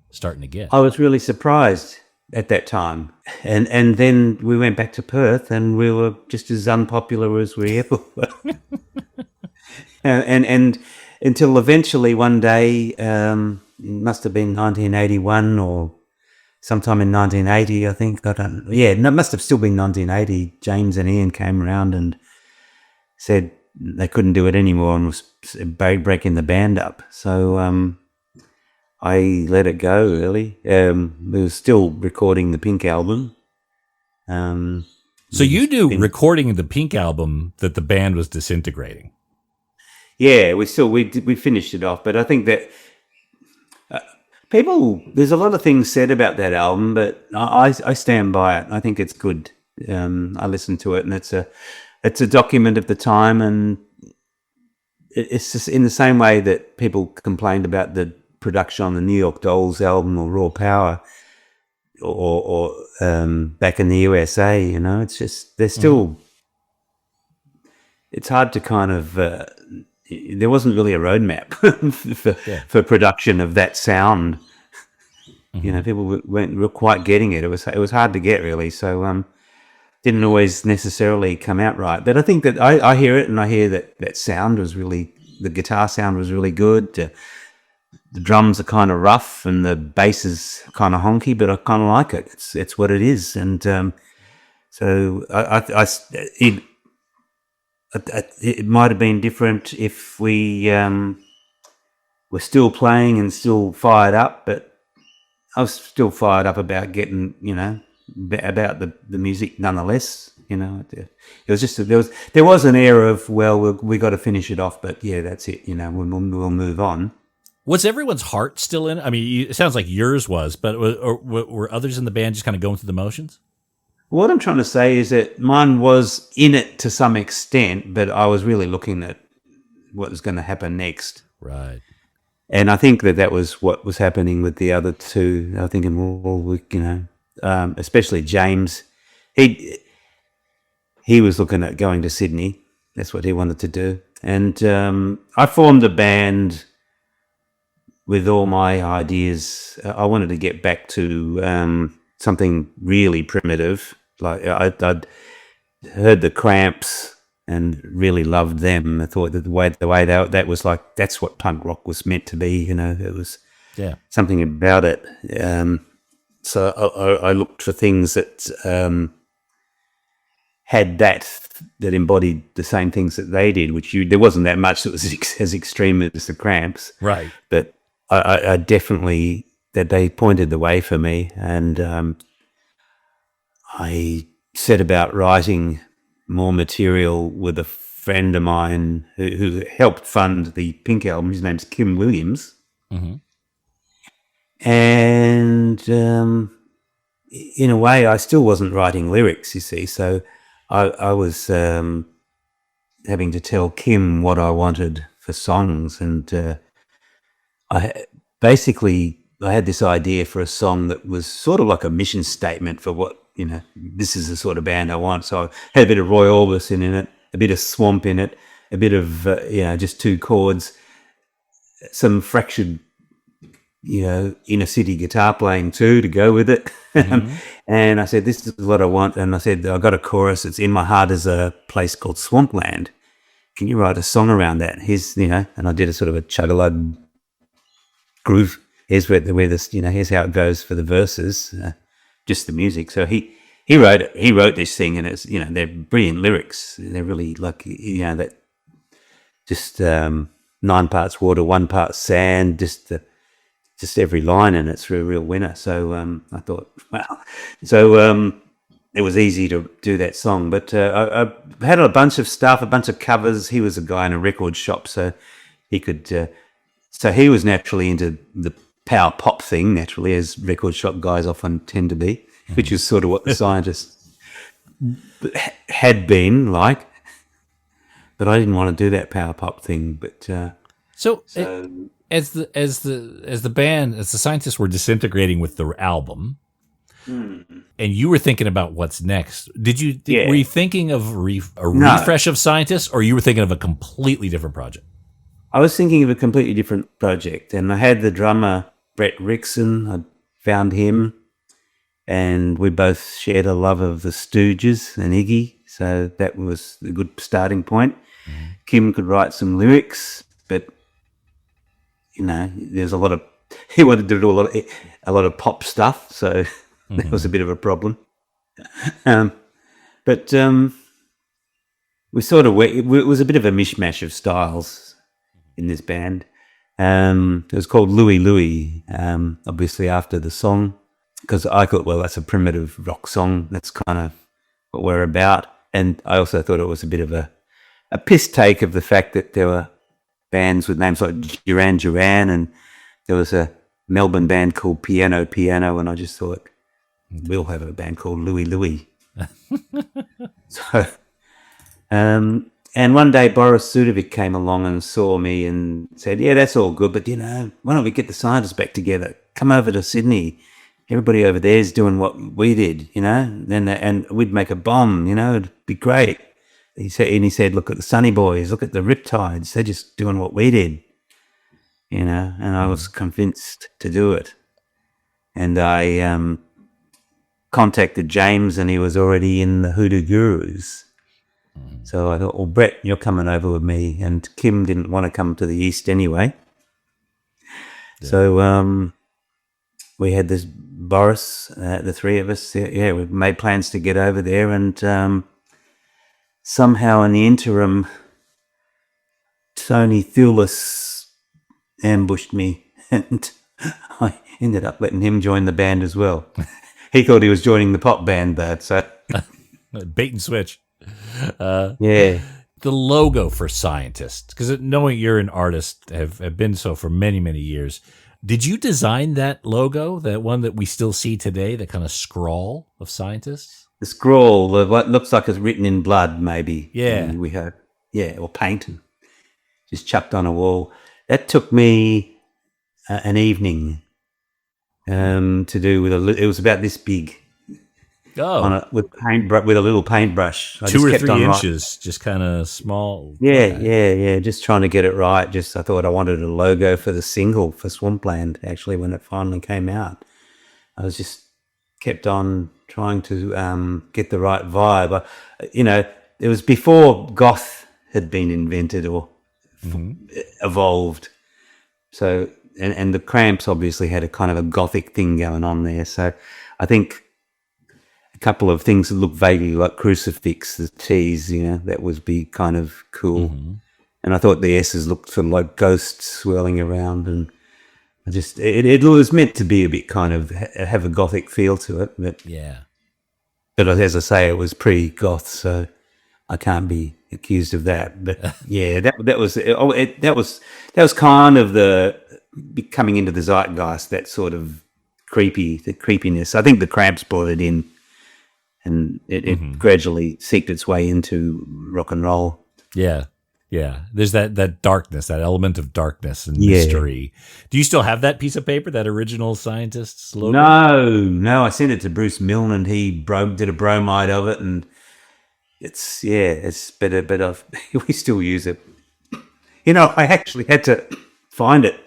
get? I was really surprised at that time. And then we went back to Perth and we were just as unpopular as we ever were. and until eventually one day, it must have been 1981 or sometime in 1980, I think. It must have still been 1980. James and Ian came around and said they couldn't do it anymore and was breaking the band up. So I let it go, really. We were still recording the Pink album. So you knew recording the Pink album that the band was disintegrating. Yeah, we finished it off, but I think that there's a lot of things said about that album, but I stand by it. I think it's good. I listened to it, and it's a document of the time, and it's just in the same way that people complained about the production on the New York Dolls album or Raw Power, or back in the USA. It's just they're still. It's hard to kind of. There wasn't really a roadmap for production of that sound. People weren't quite getting it. It was hard to get, really. So didn't always necessarily come out right. But I think that I hear it, and I hear that sound was really, the guitar sound was really good. The drums are kind of rough, and the bass is kind of honky, but I kind of like it. It's what it is, and so it might have been different if we were still playing and still fired up, but I was still fired up about getting, about the music nonetheless. It was just there was an air of, well, we got to finish it off, but yeah, that's it. We'll move on. Was everyone's heart still in it? I mean, it sounds like yours was, but were others in the band just kind of going through the motions? What I'm trying to say is that mine was in it to some extent, but I was really looking at what was going to happen next. Right. And I think that was what was happening with the other two. I was thinking, well, especially James, he was looking at going to Sydney. That's what he wanted to do. And I formed a band with all my ideas. I wanted to get back to something really primitive. Like I'd heard the Cramps and really loved them. I thought that the way that was like, that's what punk rock was meant to be. It was something about it. So I looked for things that had that embodied the same things that they did, which there wasn't that much that was as extreme as the Cramps. Right. But I definitely, that they pointed the way for me, and I set about writing more material with a friend of mine who helped fund the Pink album. His name's Kim Williams. Mm-hmm. And in a way, I still wasn't writing lyrics, you see, so I was having to tell Kim what I wanted for songs, and I had this idea for a song that was sort of like a mission statement for what, this is the sort of band I want. So I had a bit of Roy Orbison in it, a bit of Swamp in it, a bit of, just two chords, some fractured, inner city guitar playing too to go with it. Mm-hmm. And I said, this is what I want. And I said, I got a chorus. It's in my heart is a place called Swampland. Can you write a song around that? And I did a sort of a chug-a-lug groove. Here's where this, here's how it goes for the verses, just the music. So he wrote this thing, and it's, they're brilliant lyrics. They're really like, that just 9 parts water, 1 part sand, just every line in it's a real winner. So I thought, wow. So it was easy to do that song. But I had a bunch of stuff, a bunch of covers. He was a guy in a record shop, so he could. So he was naturally into the power pop thing, naturally, as record shop guys often tend to be, which is sort of what the scientists had been like. But I didn't want to do that power pop thing. But as the band, as the scientists were disintegrating with the album, And you were thinking about what's next. Yeah. Were you thinking of refresh of Scientists, or you were thinking of a completely different project? I was thinking of a completely different project, and I had the drummer, Brett Rickson. I found him, and we both shared a love of the Stooges and Iggy, so that was a good starting point. Kim could write some lyrics, but, there's a lot of... He wanted to do a lot of pop stuff, so that was a bit of a problem. But we sort of... It was a bit of a mishmash of styles in this band. It was called Louie Louie, obviously after the song, because I thought, well, that's a primitive rock song. That's kind of what we're about. And I also thought it was a bit of a piss take of the fact that there were bands with names like Duran Duran, and there was a Melbourne band called Piano Piano, and I just thought, we'll have a band called Louie Louie. So, and one day Boris Sudovic came along and saw me and said, yeah, that's all good, but, why don't we get the Scientists back together? Come over to Sydney. Everybody over there is doing what we did, and we'd make a bomb, it'd be great. He said, look at the Sunny Boys, look at the Riptides, they're just doing what we did, and I was convinced to do it. And I contacted James, and he was already in the Hoodoo Gurus. So I thought, well, Brett, you're coming over with me. And Kim didn't want to come to the East anyway. Yeah. So we had this Boris, the three of us. Yeah, we made plans to get over there. And somehow in the interim, Tony Thulis ambushed me. And I ended up letting him join the band as well. He thought he was joining the pop band, though. So bait and switch. Yeah. The logo for Scientists, because knowing you're an artist, have been so for many, many years. Did you design that logo, that one that we still see today, that kind of scrawl of Scientists? The scrawl, what looks like it's written in blood, maybe. Yeah. And we have, or paint, just chucked on a wall. That took me an evening to do with it was about this big. Oh, with a little paintbrush. 2 or 3 inches, just kind of small. Yeah. Just trying to get it right. I thought I wanted a logo for the single for Swampland. Actually, when it finally came out, I was just kept on trying to get the right vibe. It was before goth had been invented or evolved. So, and the Cramps obviously had a kind of a gothic thing going on there. So, I think a couple of things that look vaguely like Crucifix, the T's, that would be kind of cool. And I thought the S's looked sort of like ghosts swirling around, and I just it was meant to be a bit kind of have a gothic feel to it. But yeah. But as I say, it was pre-goth, so I can't be accused of that. But yeah, that was kind of the coming into the zeitgeist, that sort of the creepiness. I think the Cramps brought it in. And it gradually seeped its way into rock and roll. Yeah. There's that darkness, that element of darkness and mystery. Do you still have that piece of paper, that original Scientists logo? No. I sent it to Bruce Milne, and he did a bromide of it, and it's better. But we still use it. I actually had to find it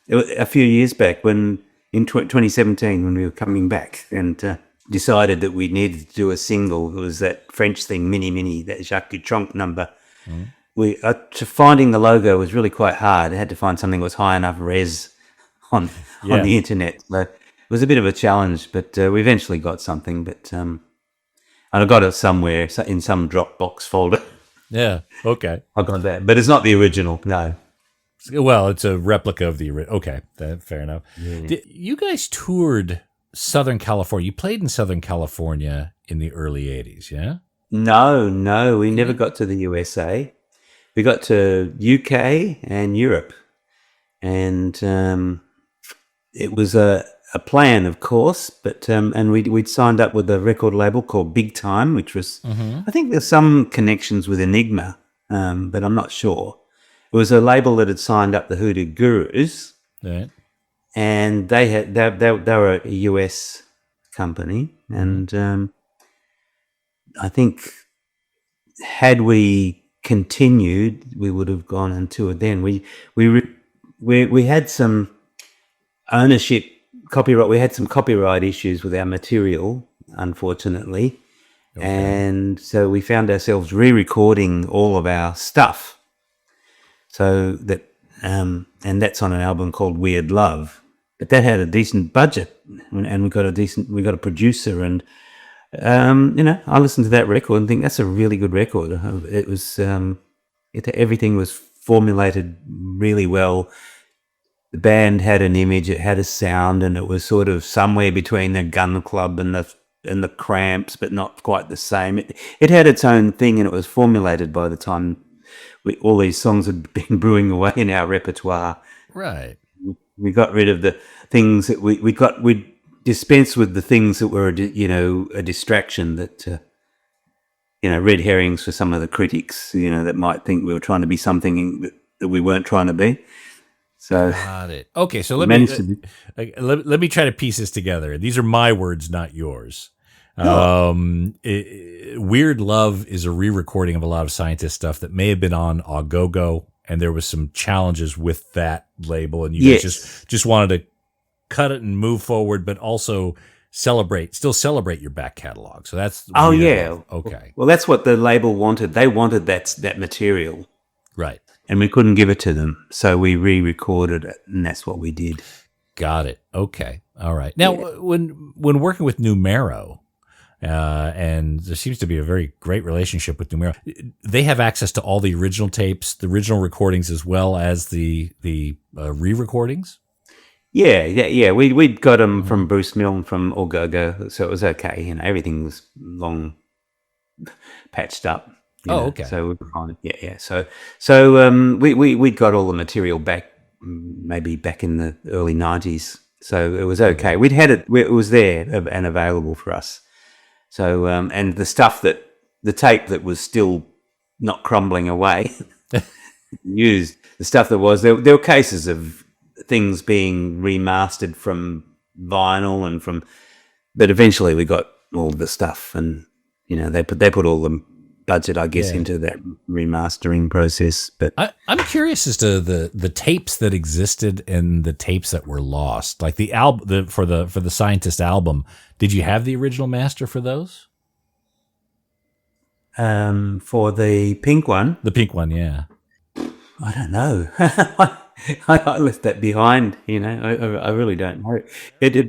a few years back in 2017 when we were coming back, and decided that we needed to do a single. It was that French thing, Mini Mini, that Jacques Dutronc number. To finding the logo was really quite hard. I had to find something that was high enough res on the internet. So it was a bit of a challenge, but we eventually got something. But and I got it somewhere in some Dropbox folder. Yeah, okay. I got that, but it's not the original. No. Well, it's a replica of the original. Okay, fair enough. Yeah. You guys toured Southern California. You played in Southern California in the early 80s, yeah? No, we never got to the USA. We got to UK and Europe. And it was a plan, of course, but and we'd signed up with a record label called Big Time, which was, I think there's some connections with Enigma, but I'm not sure. It was a label that had signed up the Hoodoo Gurus. Right. And they were a US company, and I think had we continued, we would have gone and toured. Then we had some ownership copyright. We had some copyright issues with our material, unfortunately, and so we found ourselves re-recording all of our stuff. So that and that's on an album called Weird Love. But that had a decent budget, and we got a producer, and I listened to that record and think that's a really good record. It was everything was formulated really well. The band had an image, it had a sound, and it was sort of somewhere between the Gun Club and the Cramps, but not quite the same. It had its own thing, and it was formulated by the time all these songs had been brewing away in our repertoire. Right. We got rid of the things that we dispensed with the things that were a distraction, that red herrings for some of the critics, that might think we were trying to be something that we weren't trying to be. So got it. Okay, so let me try to piece this together. These are my words, not yours. Weird Love is a re-recording of a lot of Scientist stuff that may have been on Augogo, and there was some challenges with that label, and you guys just wanted to cut it and move forward, but also still celebrate your back catalog. So that's Love. Okay. Well, that's what the label wanted. They wanted that material, right? And we couldn't give it to them, so we re-recorded it, and that's what we did. Got it. Okay. All right. Now, when working with Numero, and there seems to be a very great relationship with Numero, they have access to all the original tapes, the original recordings, as well as the re-recordings. Yeah. We'd got them from Bruce Milne from Augogo, so it was okay. Everything was long patched up. Okay. So we're fine. So we'd got all the material back, maybe back in the early 90s. So it was okay. We'd had it. It was there and available for us. So and the tape that was still not crumbling away, used the stuff that was there. There were cases of things being remastered from vinyl but eventually we got all the stuff, and they put all the budget, I guess, into that remastering process. But I'm curious as to the tapes that existed and the tapes that were lost. Like the album for the Scientist album, did you have the original master for those? For the pink one, yeah. I don't know. I left that behind. I really don't know.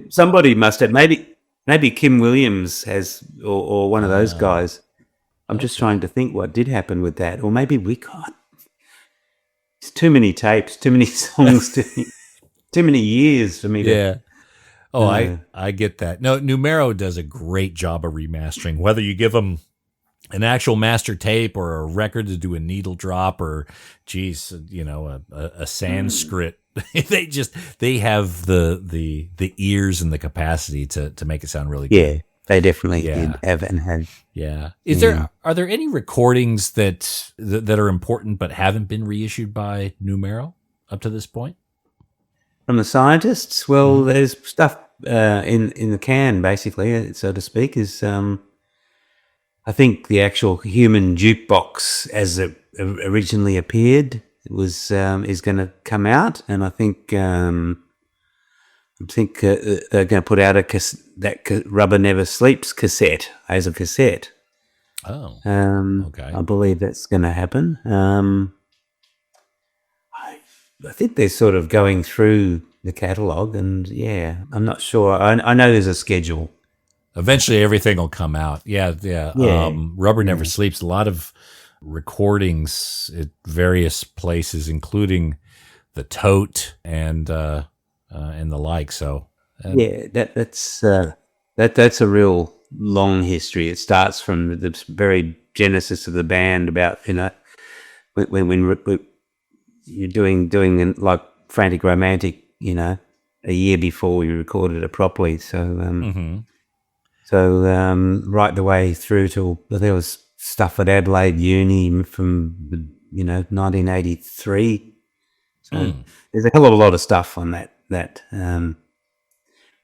Somebody must have. Maybe Kim Williams has, or one of those guys. I'm just trying to think what did happen with that, or maybe we got. It's too many tapes, too many songs, too many years for me to. Yeah. Oh, I get that. No, Numero does a great job of remastering. Whether you give them an actual master tape or a record to do a needle drop, or a Sanskrit, they have the ears and the capacity to make it sound really good. Yeah. They definitely did have and had. Yeah. Are there any recordings that are important but haven't been reissued by Numero up to this point? From the Scientists? Well, there's stuff in the can, basically, so to speak, is I think the actual Human Jukebox, as it originally appeared, is going to come out, and I think they're going to put out that Rubber Never Sleeps cassette as a cassette. Oh, okay. I believe that's going to happen. I think they're sort of going through the catalogue, and I'm not sure. I know there's a schedule. Eventually, everything will come out. Yeah. Rubber Never Sleeps. A lot of recordings at various places, including the Tote and the like. So that's a real long history. It starts from the very genesis of the band, about when you're doing like Frantic Romantic, a year before we recorded it properly. So right the way through till there was stuff at Adelaide Uni from 1983. So there's a hell of a lot of stuff on that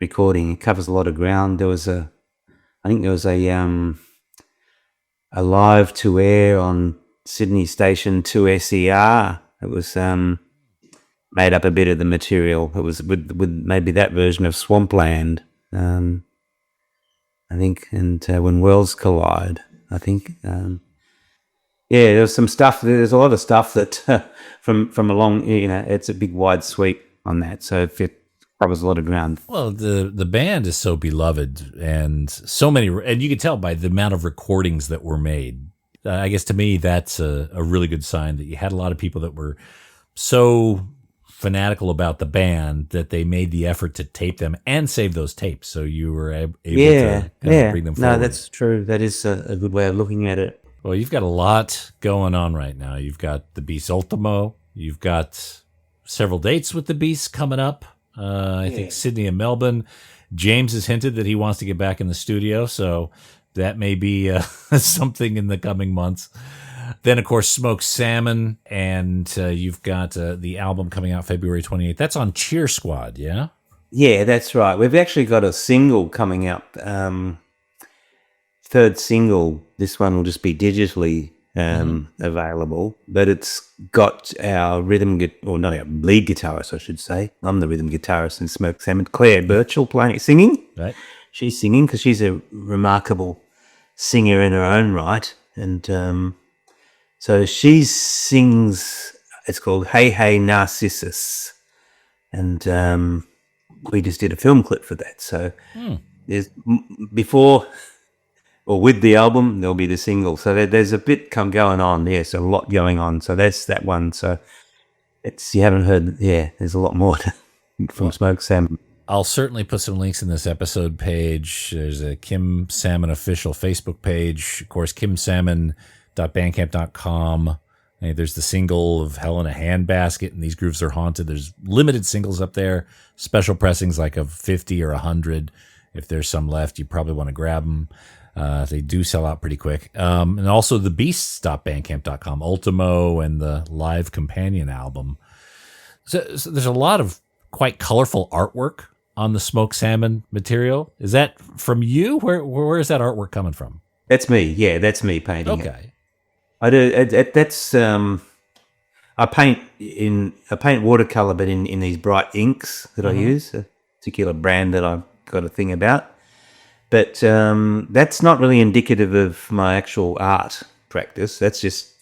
recording. It covers a lot of ground. I think there was a live to air on Sydney Station 2SER. It was made up a bit of the material. It was with maybe that version of Swampland, I think, and When Worlds Collide, I think. Yeah, there's some stuff. There's a lot of stuff that from a long, it's a big wide sweep on that, so it covers a lot of ground. Well, the band is so beloved, and so many, and you can tell by the amount of recordings that were made. I guess to me, that's a really good sign that you had a lot of people that were so fanatical about the band that they made the effort to tape them and save those tapes, so you were able to bring them forward. No, that's true. That is a good way of looking at it. Well, you've got a lot going on right now. You've got the Beast Ultimo. You've got several dates with the Beast coming up. I think Sydney and Melbourne. James has hinted that he wants to get back in the studio, so that may be something in the coming months. Then, of course, Smoked Salmon, and you've got the album coming out February 28th. That's on Cheer Squad, yeah? Yeah, that's right. We've actually got a single coming up, third single. This one will just be digitally available, but it's got our lead guitarist, I should say. I'm the rhythm guitarist in Smoked Salmon, Claire Birchall, singing. Right. She's singing because she's a remarkable singer in her own right, and so she sings. It's called Hey Hey Narcissus, and we just did a film clip for that. So there's before or with the album, there'll be the single. So there's a bit going on. Yes, a lot going on. So that's that one. So you haven't heard. Yeah, there's a lot more from Smoked Salmon. I'll certainly put some links in this episode page. There's a Kim Salmon official Facebook page. Of course, kimsalmon.bandcamp.com. There's the single of Hell in a Handbasket, and These Grooves Are Haunted. There's limited singles up there, special pressings like of 50 or 100. If there's some left, you probably want to grab them. They do sell out pretty quick. And also the Beasts.bandcamp.com, Ultimo, and the live companion album. So there's a lot of quite colorful artwork on the Smoked Salmon material. Is that from you? Where is that artwork coming from? That's me. Yeah, that's me painting. Okay. It. I do. That's I paint watercolor, but in these bright inks that I use. A particular brand that I've got a thing about. But that's not really indicative of my actual art practice. That's just,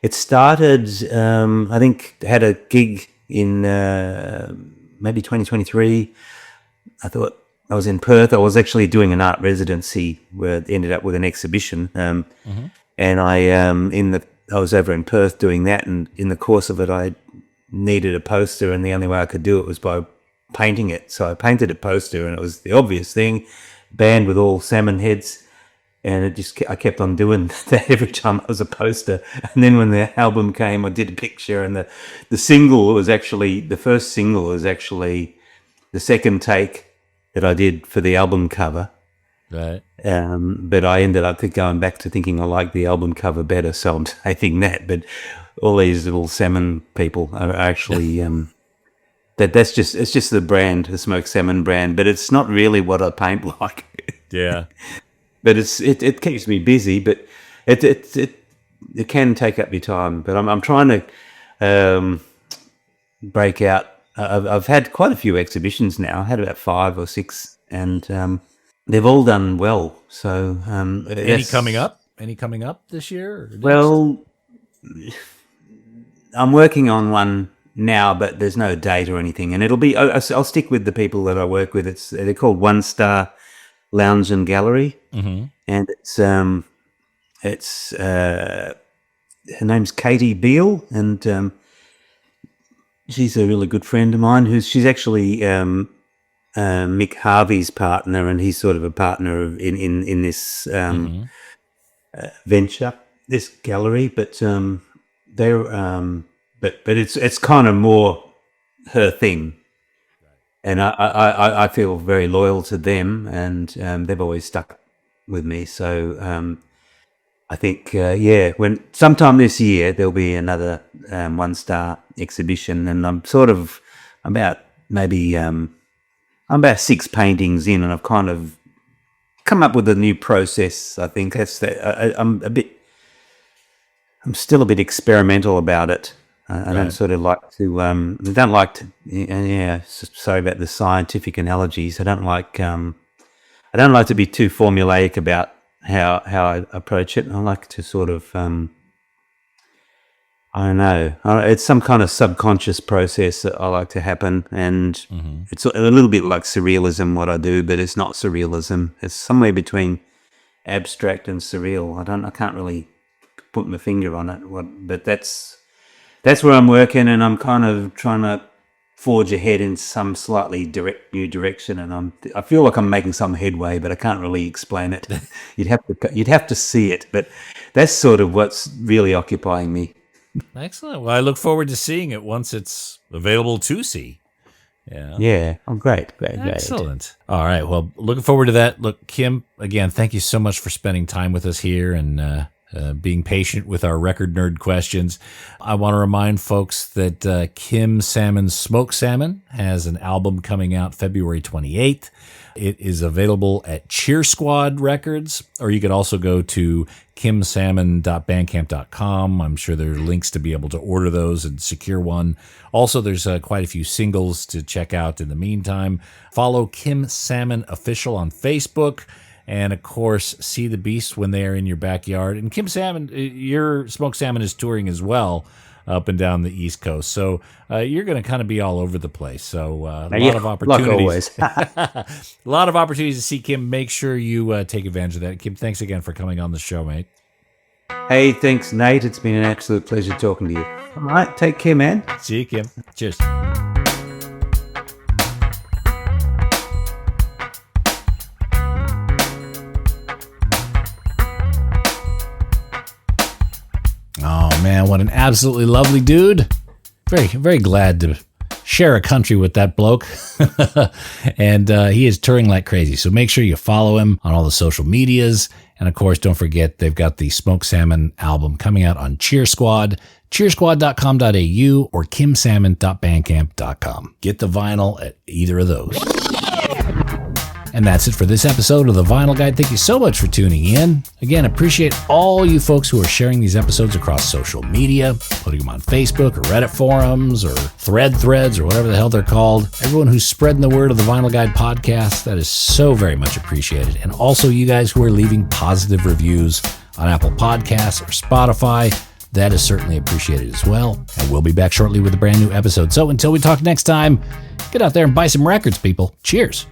it started, I think, had a gig in maybe 2023. I thought I was in Perth. I was actually doing an art residency where it ended up with an exhibition. And I was over in Perth doing that. And in the course of it, I needed a poster, and the only way I could do it was by painting it. So I painted a poster, and it was the obvious thing. Band with all salmon heads, and I kept on doing that every time it was a poster. And then when the album came, I did a picture, and the first single was actually the second take that I did for the album cover. Right. But I ended up going back to thinking I liked the album cover better, so I'm taking that. But all these little salmon people are actually it's just the brand, the Smoked Salmon brand, but it's not really what I paint like. Yeah. But it keeps me busy, but it can take up your time. But I'm trying to break out. I've had quite a few exhibitions now. I had about 5 or 6, and they've all done well. So Any coming up this year? Well, I'm working on one now, but there's no date or anything, and it'll be. I'll stick with the people that I work with. They're called One Star Lounge and Gallery, and it's her name's Katie Beale, and she's a really good friend of mine. She's actually Mick Harvey's partner, and he's sort of a partner in this venture, this gallery. But they're but it's kind of more her thing, and I feel very loyal to them, and they've always stuck with me. So I think when sometime this year there'll be another One Star exhibition, and I'm sort of about maybe I'm about 6 paintings in, and I've kind of come up with a new process. I think I'm still a bit experimental about it. I don't sort of like to. I don't like to. Yeah, sorry about the scientific analogies. I don't like to be too formulaic about how I approach it. I like to sort of. I don't know. It's some kind of subconscious process that I like to happen, and it's a little bit like surrealism what I do, but it's not surrealism. It's somewhere between abstract and surreal. I can't really put my finger on it. But that's where I'm working, and I'm kind of trying to forge ahead in some slightly new direction, and I feel like I'm making some headway, but I can't really explain it. You'd have to see it, but that's sort of what's really occupying me. Excellent. Well, I look forward to seeing it once it's available to see. Yeah. Oh, great. Excellent. All right. Well, looking forward to that. Look, Kim, again, thank you so much for spending time with us here and being patient with our record nerd questions. I want to remind folks that Kim Salmon's Smoked Salmon has an album coming out February 28th. It is available at Cheer Squad Records, or you could also go to kimsalmon.bandcamp.com. I'm sure there are links to be able to order those and secure one. Also, there's quite a few singles to check out in the meantime. Follow Kim Salmon Official on Facebook. And, of course, see the beast when they are in your backyard. And Kim Salmon, your Smoked Salmon is touring as well up and down the East Coast. So you're going to kind of be all over the place. So a lot of opportunities. Like always. A lot of opportunities to see Kim. Make sure you take advantage of that. Kim, thanks again for coming on the show, mate. Hey, thanks, Nate. It's been an absolute pleasure talking to you. All right, take care, man. See you, Kim. Cheers. Oh, man, what an absolutely lovely dude. Very, very glad to share a country with that bloke. And he is touring like crazy. So make sure you follow him on all the social medias. And, of course, don't forget they've got the Smoked Salmon album coming out on Cheer Squad, cheersquad.com.au or kimsalmon.bandcamp.com. Get the vinyl at either of those. And that's it for this episode of The Vinyl Guide. Thank you so much for tuning in. Again, appreciate all you folks who are sharing these episodes across social media, putting them on Facebook or Reddit forums or threads or whatever the hell they're called. Everyone who's spreading the word of The Vinyl Guide podcast, that is so very much appreciated. And also you guys who are leaving positive reviews on Apple Podcasts or Spotify, that is certainly appreciated as well. And we'll be back shortly with a brand new episode. So until we talk next time, get out there and buy some records, people. Cheers.